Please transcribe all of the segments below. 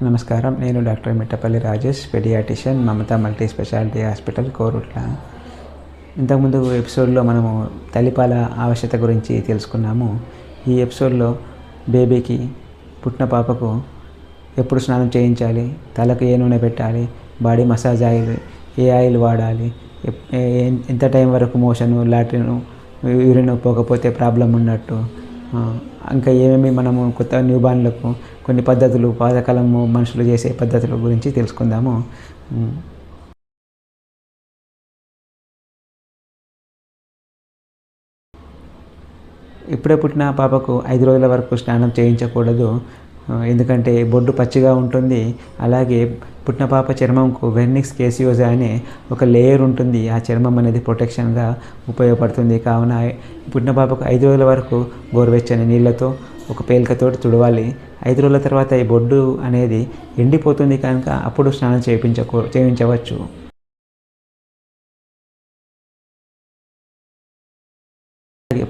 నమస్కారం. నేను doctor Mittapalli Rajesh, paediatrician, Mamata multi speciality hospital, Korutla. ఇంతకుముందు ఎపిసోడ్లో మనము తల్లిపాల ఆవశ్యకత గురించి తెలుసుకున్నాము. ఈ ఎపిసోడ్లో బేబీకి, పుట్టిన పాపకు ఎప్పుడు స్నానం చేయించాలి, తలకు ఏ నూనె పెట్టాలి, బాడీ మసాజ్ ఆయిల్ ఏ ఆయిల్ వాడాలి, ఎంత టైం వరకు మోషను, లాట్రిన్, యూరిన్ పోకపోతే ప్రాబ్లం ఉన్నట్టు, ఇంకా ఏమేమి మనము కొత్త న్యూబార్న్లకు కొన్ని పద్ధతులు, పాతకాలము మనుషులు చేసే పద్ధతుల గురించి తెలుసుకుందాము. ఇప్పుడే పుట్టిన పాపకు 5 రోజుల వరకు స్నానం చేయించకూడదు. ఎందుకంటే బొడ్డు పచ్చిగా ఉంటుంది. అలాగే పుట్టిన పాప చర్మంకు వెర్నిక్స్ కేసియోజా అనే ఒక లేయర్ ఉంటుంది. ఆ చర్మం అనేది ప్రొటెక్షన్గా ఉపయోగపడుతుంది. కావున పుట్టిన పాపకు 5 రోజుల వరకు గోరువెచ్చని నీళ్ళతో ఒక పేలికతోటి తుడవాలి. 5 రోజుల తర్వాత ఈ బొడ్డు అనేది ఎండిపోతుంది కనుక అప్పుడు స్నానం చేయించవచ్చు.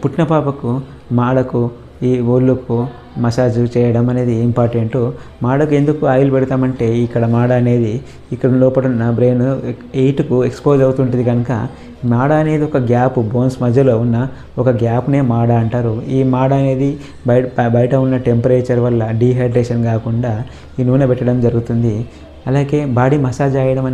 పుట్టిన పాపకు మాడకు, ఈ ఒళ్ళుకు మసాజ్ చేయడం అనేది ఇంపార్టెంట్. మాడకు ఎందుకు ఆయిల్ పెడతామంటే ఇక్కడ మాడ అనేది ఇక్కడ లోపల ఉన్న బ్రెయిన్ ఎయిట్కు ఎక్స్పోజ్ అవుతుంటుంది కనుక మాడ అనేది ఒక గ్యాప్, బోన్స్ మధ్యలో ఉన్న ఒక గ్యాప్నే మాడ అంటారు. ఈ మాడ అనేది బయట ఉన్న టెంపరేచర్ వల్ల డీహైడ్రేషన్ కాకుండా ఈ నూనె పెట్టడం జరుగుతుంది. అలాగే బాడీ మసాజ్ చేయడం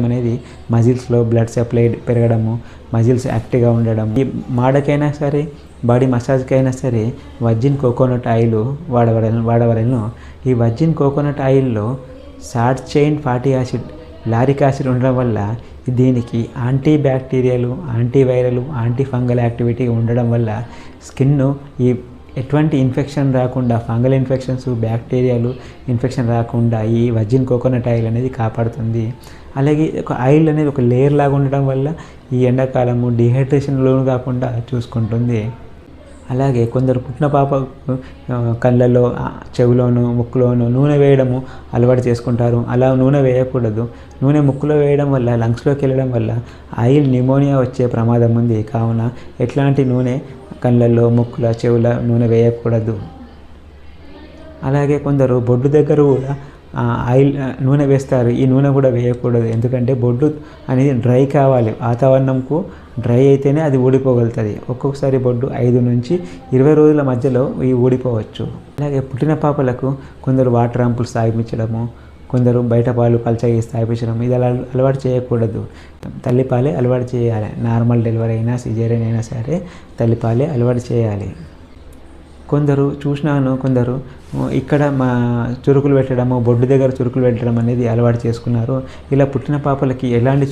అనేది మజిల్స్లో బ్లడ్ సప్లై పెరగడము, మజిల్స్ యాక్టివ్గా ఉండడం. ఈ మాడకైనా సరే, బాడీ మసాజ్కైనా సరే వర్జిన్ కోకోనట్ ఆయిల్ వాడవలను. ఈ వర్జిన్ కోకోనట్ ఆయిల్లో short chain fatty acid, lauric acid ఉండడం వల్ల దీనికి antibacterial, antiviral, antifungal activity ఉండడం వల్ల స్కిన్ ఈ ఎటువంటి ఇన్ఫెక్షన్ రాకుండా, ఫంగల్ ఇన్ఫెక్షన్స్, బ్యాక్టీరియాలు ఇన్ఫెక్షన్ రాకుండా ఈ వర్జిన్ కోకోనట్ ఆయిల్ అనేది కాపాడుతుంది. అలాగే ఒక ఆయిల్ అనేది ఒక లేయర్ లాగా ఉండడం వల్ల ఈ ఎండాకాలము డిహైడ్రేషన్ లోను కాకుండా చూసుకుంటుంది. అలాగే కొందరు పుట్టిన పాప కళ్ళలో, చెవులోను, ముక్కులోను నూనె వేయడము అలవాటు చేసుకుంటారు. అలా నూనె వేయకూడదు. నూనె ముక్కులో వేయడం వల్ల, లంగ్స్లోకి వెళ్ళడం వల్ల ఆయిల్ న్యూమోనియా వచ్చే ప్రమాదం ఉంది. కావున ఎట్లాంటి నూనె కళ్ళల్లో, ముక్కుల, చెవుల నూనె వేయకూడదు. అలాగే కొందరు బొడ్డు దగ్గర కూడా ఆయిల్ నూనె వేస్తారు. ఈ నూనె కూడా వేయకూడదు. ఎందుకంటే బొడ్డు అనేది డ్రై కావాలి. వాతావరణంకు డ్రై అయితేనే అది ఊడిపోగలుగుతుంది. ఒక్కొక్కసారి బొడ్డు 5 నుంచి 20 రోజుల మధ్యలో ఇవి ఊడిపోవచ్చు. అలాగే పుట్టిన పాపలకు కొందరు వాటర్ అంపుల్స్ తాగిపించడము, కొందరు బయట పాలు పల్చగా చేసి తాగిపించడం, ఇది అలవాటు చేయకూడదు. తల్లిపాలే అలవాటు చేయాలి. నార్మల్ డెలివరీ అయినా, సిజేరియన్ అయినా సరే తల్లిపాలే అలవాటు చేయాలి. కొందరు ఇక్కడ మా చురుకులు పెట్టడము, బొడ్డు దగ్గర చురుకులు పెట్టడం అనేది అలవాటు చేసుకున్నారు. ఇలా పుట్టిన పాపలకి ఎలాంటి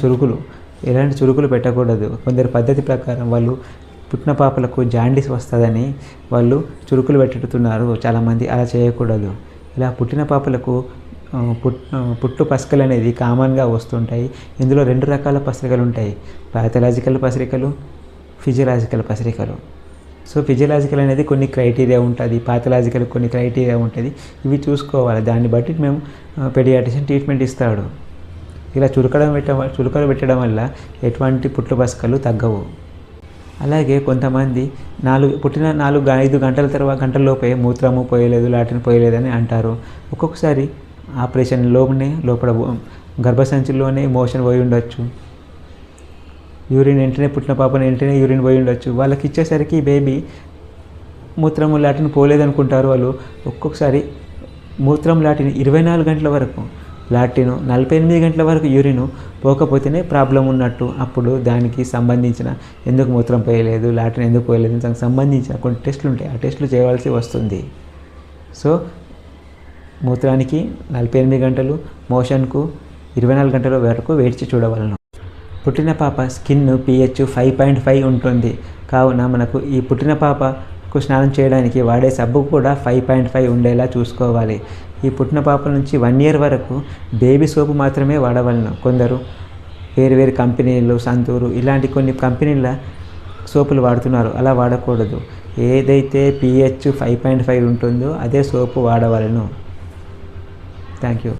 చురుకులు పెట్టకూడదు. కొందరు పద్ధతి ప్రకారం వాళ్ళు పుట్టిన పాపలకు జాండీస్ వస్తుందని వాళ్ళు చురుకులు పెట్టుతున్నారు చాలామంది. అలా చేయకూడదు. ఇలా పుట్టిన పాపలకు పుట్టు పసికలు అనేది కామన్గా వస్తుంటాయి. ఇందులో 2 రకాల పసిరికలు ఉంటాయి. పాథలాజికల్ పసిరికలు, ఫిజియలాజికల్ పసిరికలు. సో ఫిజియలాజికల్ అనేది కొన్ని క్రైటీరియా ఉంటుంది, పాథలాజికల్ కొన్ని క్రైటీరియా ఉంటుంది. ఇవి చూసుకోవాలి. దాన్ని బట్టి మేము పెడియాట్రిషియన్ ట్రీట్మెంట్ ఇస్తాడు. ఇలా చురుకలు పెట్టడం వల్ల ఎటువంటి పుట్టు పసికలు తగ్గవు. అలాగే కొంతమంది పుట్టిన 4-5 గంటలలోపే మూత్రము పోయలేదు, లాట్రిన్ పోయలేదని అంటారు. ఒక్కొక్కసారి ఆపరేషన్ లోపల గర్భసంచిలోనే మోషన్ పోయి ఉండొచ్చు. యూరిన్ పుట్టిన పాపను వెంటనే యూరిన్ పోయి ఉండొచ్చు. వాళ్ళకి ఇచ్చేసరికి బేబీ మూత్రము, లాట్రిన్ పోలేదనుకుంటారు వాళ్ళు. ఒక్కొక్కసారి మూత్రం, లాట్రిన్ 24 గంటల వరకు, లాట్రిన్ 48 గంటల వరకు యూరిన్ పోకపోతేనే ప్రాబ్లం ఉన్నట్టు. అప్పుడు దానికి సంబంధించిన ఎందుకు మూత్రం పోయలేదు, లాట్రిన్ ఎందుకు పోయలేదు, దానికి సంబంధించిన కొన్ని టెస్టులు ఉంటాయి. ఆ టెస్టులు చేయవలసి వస్తుంది. సో మూత్రానికి 48 గంటలు, మోషన్కు 24 గంటల వరకు వేచి చూడవలను. పుట్టిన పాప స్కిన్ pH 5.5 ఉంటుంది. కావున మనకు ఈ పుట్టిన పాపకు స్నానం చేయడానికి వాడే సబ్బు కూడా 5.5 ఉండేలా చూసుకోవాలి. ఈ పుట్టిన పాప నుంచి 1 year వరకు బేబీ సోపు మాత్రమే వాడవలను. కొందరు వేరు కంపెనీలు, సంతూరు ఇలాంటి కొన్ని కంపెనీల సోపులు వాడుతున్నారు. అలా వాడకూడదు. ఏదైతే pH 5.5 ఉంటుందో అదే సోపు వాడవలను. Thank you.